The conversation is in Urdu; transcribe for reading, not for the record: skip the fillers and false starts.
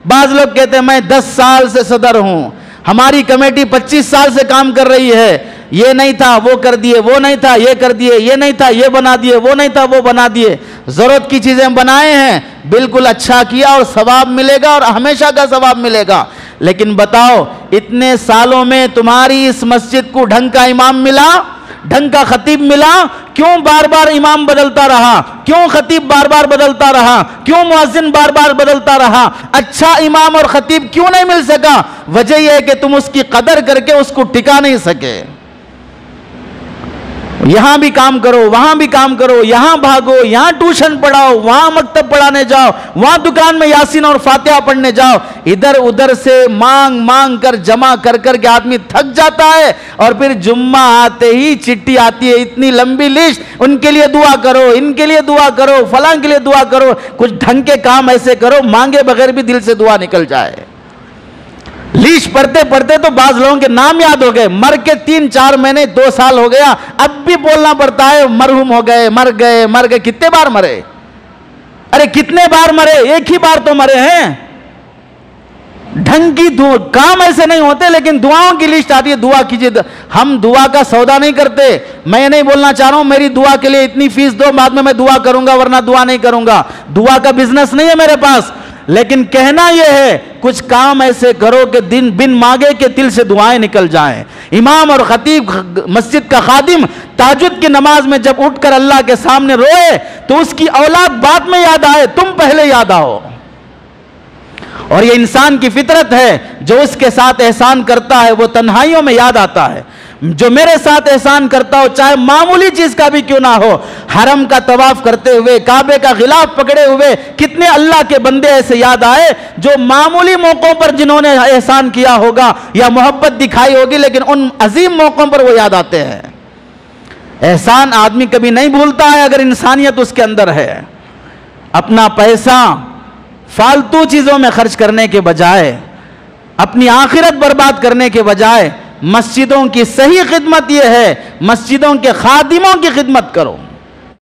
بعض لوگ کہتے ہیں میں 10 سال سے صدر ہوں، ہماری کمیٹی 25 سال سے کام کر رہی ہے، یہ نہیں تھا وہ کر دیے، وہ نہیں تھا یہ کر دیے، یہ نہیں تھا یہ بنا دیے، وہ نہیں تھا وہ بنا دیے۔ ضرورت کی چیزیں بنائے ہیں، بالکل اچھا کیا اور ثواب ملے گا اور ہمیشہ کا ثواب ملے گا۔ لیکن بتاؤ اتنے سالوں میں تمہاری اس مسجد کو ڈھنگ کا امام ملا، ڈھنگ کا خطیب ملا؟ کیوں بار بار امام بدلتا رہا؟ کیوں خطیب بار بار بدلتا رہا؟ کیوں مؤذن بار بار بدلتا رہا؟ اچھا امام اور خطیب کیوں نہیں مل سکا؟ وجہ یہ ہے کہ تم اس کی قدر کر کے اس کو ٹکا نہیں سکے۔ یہاں بھی کام کرو، وہاں بھی کام کرو، یہاں بھاگو، یہاں ٹیوشن پڑھاؤ، وہاں مکتب پڑھانے جاؤ، وہاں دکان میں یاسین اور فاتحہ پڑھنے جاؤ، ادھر ادھر سے مانگ مانگ کر جمع کر کر کے آدمی تھک جاتا ہے، اور پھر جمعہ آتے ہی چٹھی آتی ہے اتنی لمبی لسٹ، ان کے لیے دعا کرو، ان کے لیے دعا کرو، فلاں کے لیے دعا کرو۔ کچھ ڈھنگ کے کام ایسے کرو مانگے بغیر بھی دل سے دعا نکل جائے۔ لیش پڑھتے پڑھتے تو بعض لوگوں کے نام یاد ہو گئے، مر کے 3-4 مہینے 2 سال ہو گیا، اب بھی بولنا پڑتا ہے مرحوم ہو گئے، مر گئے مر گئے۔ کتنے بار مرے؟ ارے کتنے بار مرے؟ ایک ہی بار تو مرے ہیں۔ ڈھنگ کی کام ایسے نہیں ہوتے، لیکن دعاؤں کی لسٹ آتی ہے، دعا کیجئے۔ ہم دعا کا سودا نہیں کرتے۔ میں یہ نہیں بولنا چاہ رہا ہوں میری دعا کے لیے اتنی فیس دو، بعد میں دعا کروں گا ورنہ دعا نہیں کروں گا۔ دعا کا بزنس نہیں ہے میرے پاس، لیکن کہنا یہ ہے کچھ کام ایسے کرو کہ دن بن مانگے کے دل سے دعائیں نکل جائیں۔ امام اور خطیب، مسجد کا خادم تہجد کی نماز میں جب اٹھ کر اللہ کے سامنے روئے تو اس کی اولاد بعد میں یاد آئے، تم پہلے یاد آؤ۔ اور یہ انسان کی فطرت ہے، جو اس کے ساتھ احسان کرتا ہے وہ تنہائیوں میں یاد آتا ہے۔ جو میرے ساتھ احسان کرتا ہو چاہے معمولی چیز کا بھی کیوں نہ ہو، حرم کا طواف کرتے ہوئے، کعبے کا غلاف پکڑے ہوئے کتنے اللہ کے بندے ایسے یاد آئے جو معمولی موقعوں پر جنہوں نے احسان کیا ہوگا یا محبت دکھائی ہوگی، لیکن ان عظیم موقعوں پر وہ یاد آتے ہیں۔ احسان آدمی کبھی نہیں بھولتا ہے اگر انسانیت اس کے اندر ہے۔ اپنا پیسہ فالتو چیزوں میں خرچ کرنے کے بجائے، اپنی آخرت برباد کرنے کے بجائے، مسجدوں کی صحیح خدمت یہ ہے مسجدوں کے خادموں کی خدمت کرو۔